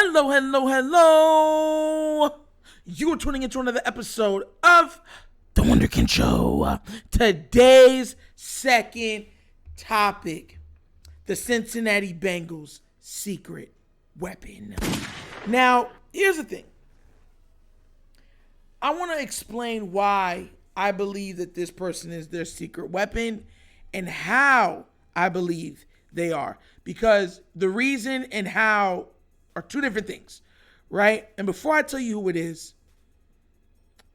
Hello, hello, hello. You are tuning into another episode of The Wunderkind Show. Today's second topic, the Cincinnati Bengals secret weapon. Now, here's the thing. I want to explain why I believe that this person is their secret weapon and how I believe they are. Because the reason and how are two different things, right? And before I tell you who it is,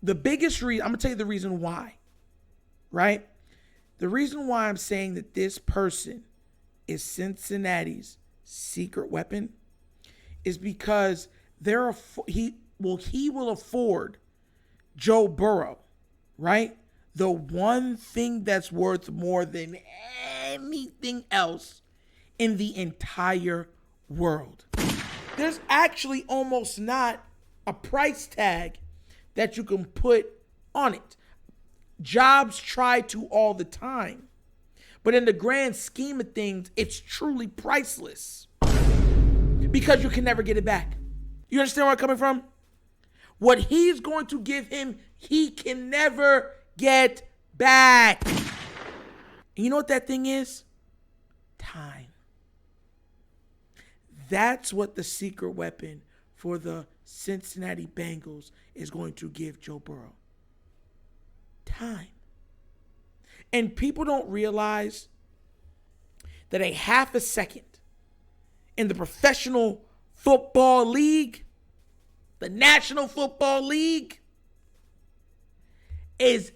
the biggest reason, I'm going to tell you the reason why, right? The reason why I'm saying that this person is Cincinnati's secret weapon is because he will afford Joe Burrow, right? The one thing that's worth more than anything else in the entire world. There's actually almost not a price tag that you can put on it. Jobs try to all the time. But in the grand scheme of things, it's truly priceless. Because you can never get it back. You understand where I'm coming from? What he's going to give him, he can never get back. And you know what that thing is? Time. That's what the secret weapon for the Cincinnati Bengals is going to give Joe Burrow. Time. And people don't realize that a half a second in the professional football league, the National Football League, is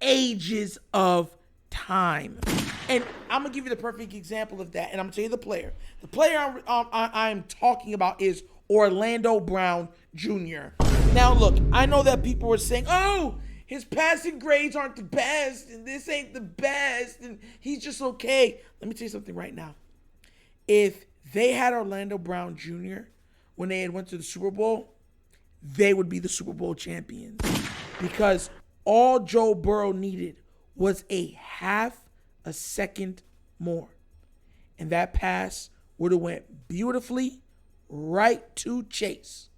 ages of time. And I'm going to give you the perfect example of that. And I'm going to tell you the player. The player I'm talking about is Orlando Brown Jr. Now, look, I know that people are saying, oh, his passing grades aren't the best, and this ain't the best, and he's just okay. Let me tell you something right now. If they had Orlando Brown Jr. when they had went to the Super Bowl, they would be the Super Bowl champions. Because all Joe Burrow needed was a half a second more. And that pass would have went beautifully right to Chase.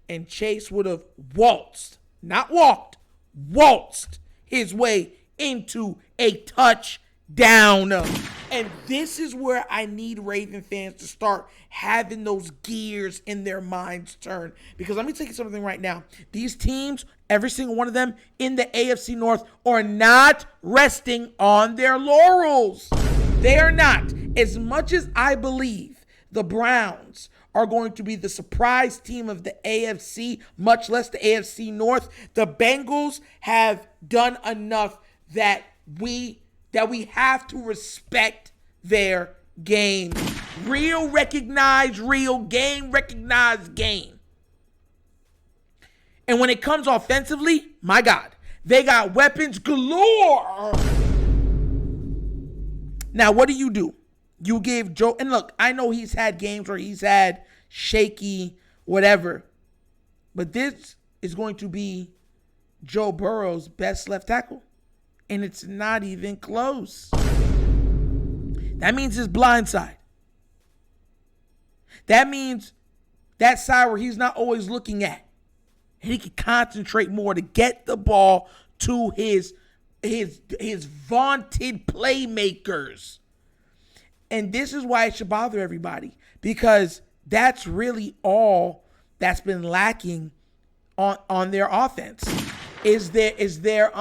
And Chase would have waltzed, not walked, waltzed his way into a touchdown. And this is where I need Raven fans to start having those gears in their minds turn. Because let me tell you something right now. These teams, every single one of them in the AFC North, are not resting on their laurels. They are not. As much as I believe the Browns are going to be the surprise team of the AFC, much less the AFC North, the Bengals have done enough that we have to respect their game. Real recognize real, game recognize game. And when it comes offensively, my God, they got weapons galore. Now, what do? You give Joe, and look, I know he's had games where he's had shaky whatever, but this is going to be Joe Burrow's best left tackle. And it's not even close. That means his blindside. That means that side where he's not always looking at. And he can concentrate more to get the ball to his vaunted playmakers. And this is why it should bother everybody. Because that's really all that's been lacking on their offense. Is their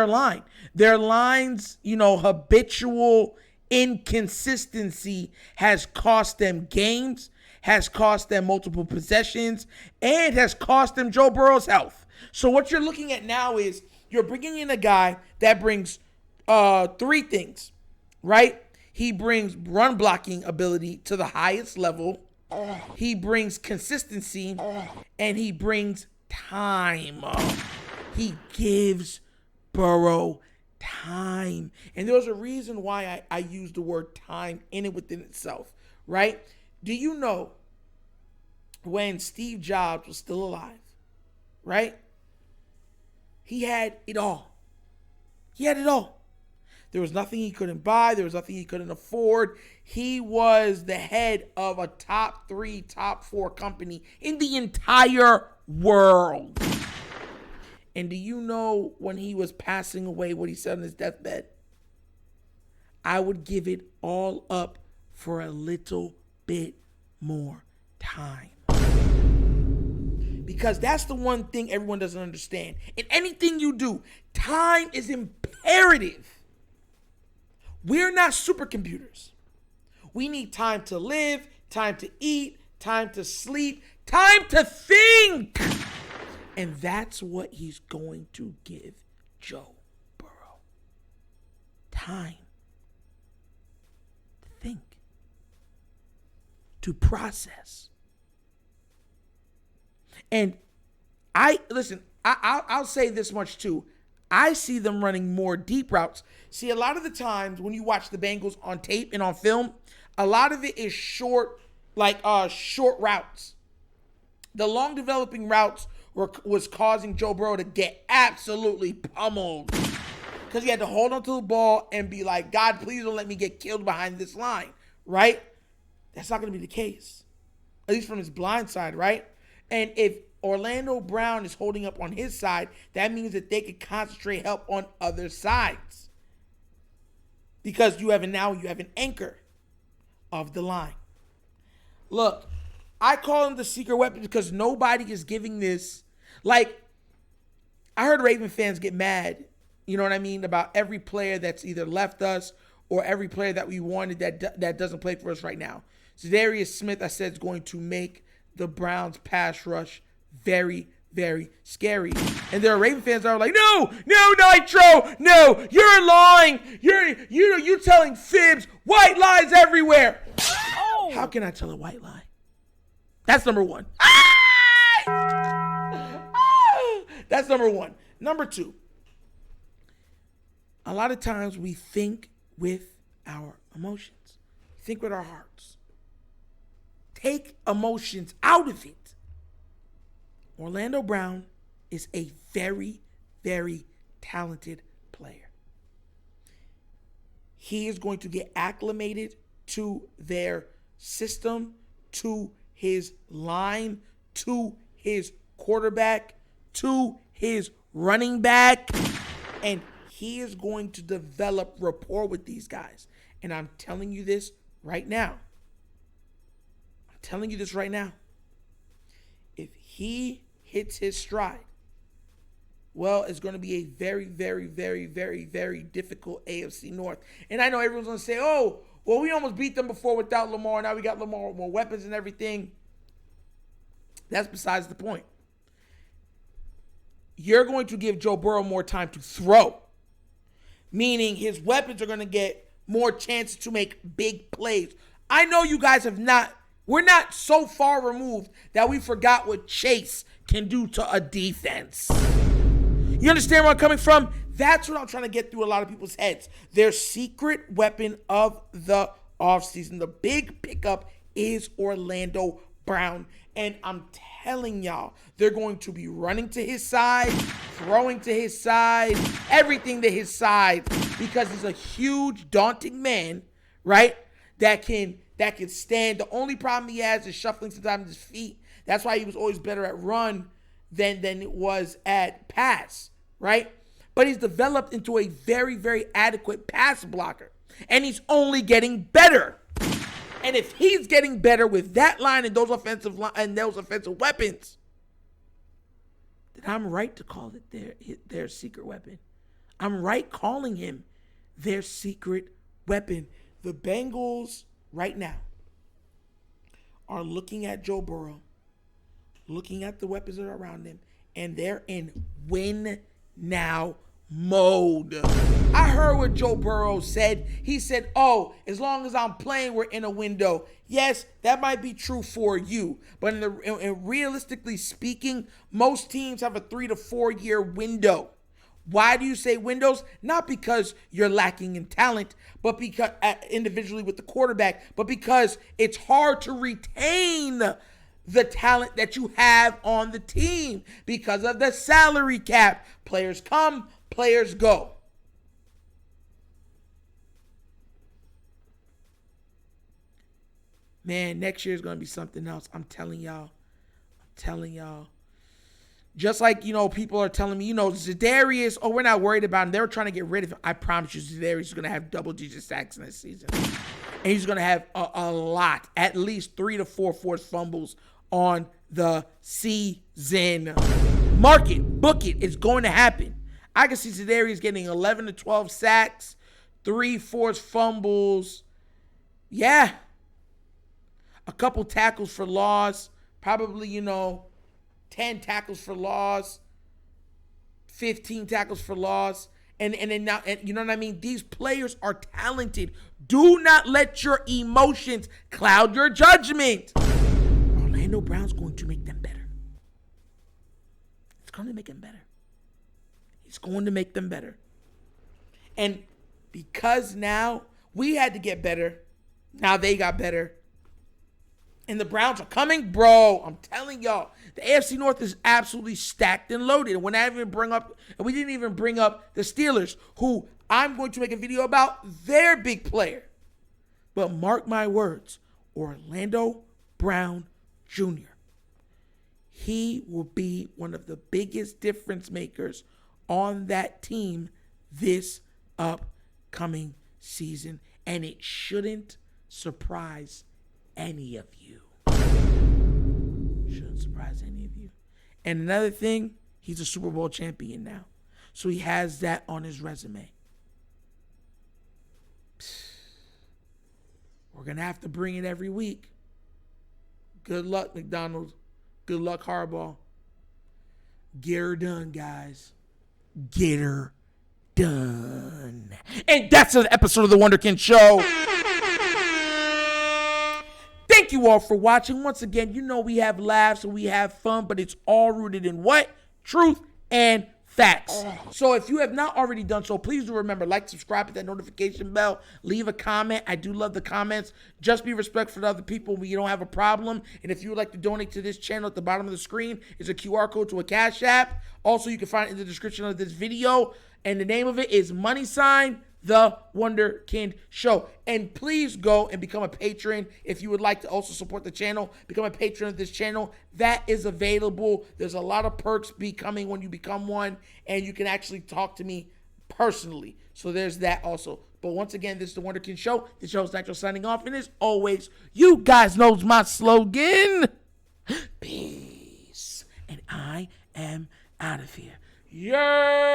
line. Their line's, habitual inconsistency has cost them games, has cost them multiple possessions, and has cost them Joe Burrow's health. So what you're looking at now is you're bringing in a guy that brings three things, right? He brings run blocking ability to the highest level. He brings consistency, and he brings time. He gives Burrow time. And there's a reason why I use the word time in it within itself, right? Do you know when Steve Jobs was still alive, right? He had it all. He had it all. There was nothing he couldn't buy. There was nothing he couldn't afford. He was the head of a top 3, top 4 company in the entire world. And do you know when he was passing away what he said on his deathbed? I would give it all up for a little bit more time. Because that's the one thing everyone doesn't understand. In anything you do, time is imperative. We're not supercomputers. We need time to live, time to eat, time to sleep, time to think. And that's what he's going to give Joe Burrow. Time to think, to process. And I'll say this much too. I see them running more deep routes. See, a lot of the times when you watch the Bengals on tape and on film, a lot of it is short routes. The long developing routes was causing Joe Burrow to get absolutely pummeled because he had to hold onto the ball and be like, God, please don't let me get killed behind this line, right? That's not going to be the case, at least from his blind side, right? And if Orlando Brown is holding up on his side, that means that they can concentrate help on other sides because you have an anchor of the line. Look, I call him the secret weapon because nobody is giving this. Like, I heard Raven fans get mad, you know what I mean, about every player that's either left us or every player that we wanted that doesn't play for us right now. Zadarius Smith, I said, is going to make the Browns pass rush very, very scary. And there are Raven fans that are like, no, Nitro, no, you're lying. You're telling fibs, white lies everywhere. Oh. How can I tell a white lie? That's number one. That's number one. Number two, a lot of times we think with our emotions. We think with our hearts. Take emotions out of it. Orlando Brown is a very, very talented player. He is going to get acclimated to their system, to his line, to his quarterback, to his running back, and he is going to develop rapport with these guys. And I'm telling you this right now. If he hits his stride, well, it's going to be a very, very, very, very, very difficult AFC North. And I know everyone's going to say, oh, well, we almost beat them before without Lamar. Now we got Lamar with more weapons and everything. That's besides the point. You're going to give Joe Burrow more time to throw, meaning his weapons are going to get more chances to make big plays. I know you guys we're not so far removed that we forgot what Chase can do to a defense. You understand where I'm coming from? That's what I'm trying to get through a lot of people's heads. Their secret weapon of the offseason, the big pickup, is Orlando Brown. And I'm telling y'all, they're going to be running to his side, throwing to his side, everything to his side, because he's a huge, daunting man, right? That can stand. The only problem he has is shuffling sometimes his feet. That's why he was always better at run than it was at pass, right? But he's developed into a very, very adequate pass blocker. And he's only getting better. And if he's getting better with that line and those offensive weapons, then I'm right to call it their secret weapon. I'm right calling him their secret weapon. The Bengals right now are looking at Joe Burrow, looking at the weapons that are around him, and they're in win now mode. I heard what Joe Burrow said. He said, oh, as long as I'm playing, we're in a window. Yes, that might be true for you. But realistically speaking, most teams have a 3 to 4 year window. Why do you say windows? Not because you're lacking in talent, but because individually with the quarterback, but because it's hard to retain the talent that you have on the team because of the salary cap. Players come, players go. Man, next year is going to be something else. I'm telling y'all. Just like, people are telling me, Za'Darius, we're not worried about him. They were trying to get rid of him. I promise you, Za'Darius is going to have double-digit sacks in this season. And he's going to have a lot, at least 3 to 4 forced fumbles on the season. Mark it, book it. It's going to happen. I can see Za'Darius getting 11 to 12 sacks, 3 forced fumbles. Yeah. A couple tackles for loss. Probably, 10 tackles for loss, 15 tackles for loss. And then now, you know what I mean? These players are talented. Do not let your emotions cloud your judgment. Orlando Brown's going to make them better. It's going to make them better. It's going to make them better. And because now we had to get better, now they got better. And the Browns are coming, bro. I'm telling y'all, the AFC North is absolutely stacked and loaded. And we didn't even bring up the Steelers, who I'm going to make a video about their big player. But mark my words, Orlando Brown Jr. He will be one of the biggest difference makers on that team this upcoming season. And it shouldn't surprise any of you. Shouldn't surprise any of you. And another thing, he's a Super Bowl champion now. So he has that on his resume. We're going to have to bring it every week. Good luck, McDonald. Good luck, Harbaugh. Get her done, guys. Get her done. And that's an episode of The Wunderkind Show. Thank you all for watching. Once again, we have laughs and we have fun, but it's all rooted in what? Truth and facts. So if you have not already done so, please do remember, like, subscribe, hit that notification bell, leave a comment. I do love the comments. Just be respectful to other people when you don't have a problem. And if you would like to donate to this channel, at the bottom of the screen is a QR code to a Cash App. Also, you can find it in the description of this video. And the name of it is The Wunderkind Show. And please go and become a patron if you would like to also support the channel. Become a patron of this channel. That is available. There's a lot of perks becoming when you become one. And you can actually talk to me personally. So there's that also. But once again, this is The Wunderkind Show. The show is Nitro signing off. And as always, you guys know my slogan. Peace. And I am out of here. Yeah.